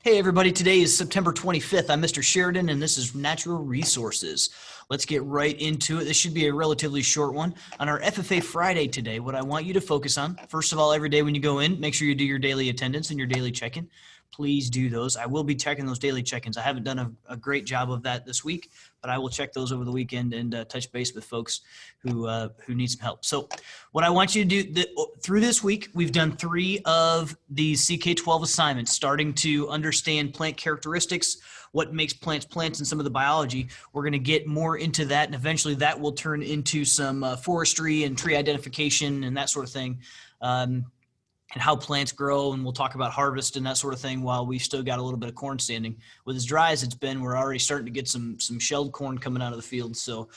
Hey everybody, today is September 25th. I'm Mr. Sheridan and this is Natural Resources. Let's get right into it. This should be a relatively short one. On our FFA Friday today, what I want you to focus on, first of all, every day when you go in, make sure you do your daily attendance and your daily check-in. Please do those. I will be checking those daily check-ins. I haven't done a great job of that this week, but I will check those over the weekend and touch base with folks who need some help. So what I want you to do through this week, we've done 3 of these CK12 assignments, starting to understand plant characteristics, what makes plants plants, and some of the biology. We're going to get more into that, and eventually that will turn into some forestry and tree identification and that sort of thing. And how plants grow, and we'll talk about harvest and that sort of thing while we've still got a little bit of corn standing. With as dry as it's been, we're already starting to get some shelled corn coming out of the field, so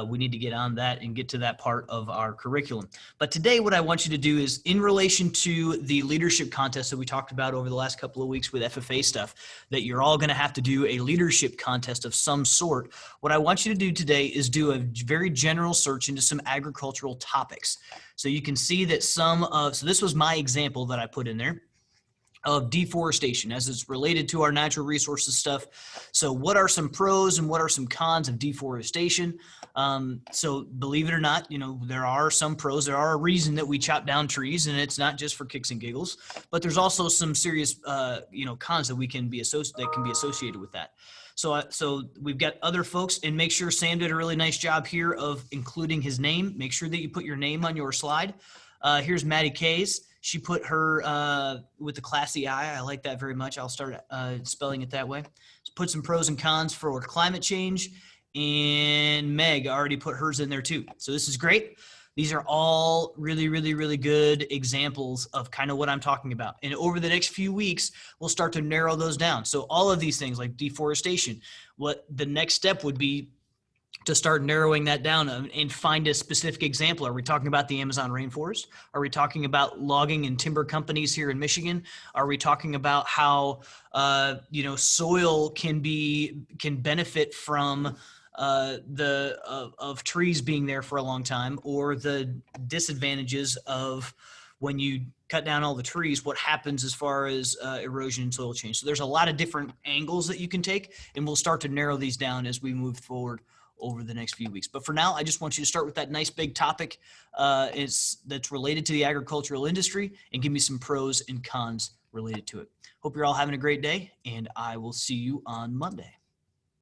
we need to get on that and get to that part of our curriculum. But today what I want you to do is, in relation to the leadership contest that we talked about over the last couple of weeks with FFA stuff, that you're all going to have to do a leadership contest of some sort. What I want you to do today is do a very general search into some agricultural topics. So you can see that so this was my example that I put in there of deforestation as it's related to our natural resources stuff. So what are some pros and what are some cons of deforestation? So believe it or not, there are some pros. There are a reason that we chop down trees, and it's not just for kicks and giggles, but there's also some serious, cons that can be associated with that. So we've got other folks, and make sure Sam did a really nice job here of including his name. Make sure that you put your name on your slide. Here's Maddie Kays. She put her with the classy I. I like that very much. I'll start spelling it that way. So put some pros and cons for climate change. And Meg already put hers in there too. So this is great. These are all really, really, really good examples of kind of what I'm talking about. And over the next few weeks, we'll start to narrow those down. So all of these things like deforestation, what the next step would be to start narrowing that down and find a specific example. Are we talking about the Amazon rainforest? Are we talking about logging and timber companies here in Michigan? Are we talking about how soil can benefit from of trees being there for a long time, or the disadvantages of when you cut down all the trees, what happens as far as erosion and soil change? So there's a lot of different angles that you can take, and we'll start to narrow these down as we move forward over the next few weeks. But for now, I just want you to start with that nice big topic that's related to the agricultural industry, and give me some pros and cons related to it. Hope you're all having a great day, and I will see you on Monday.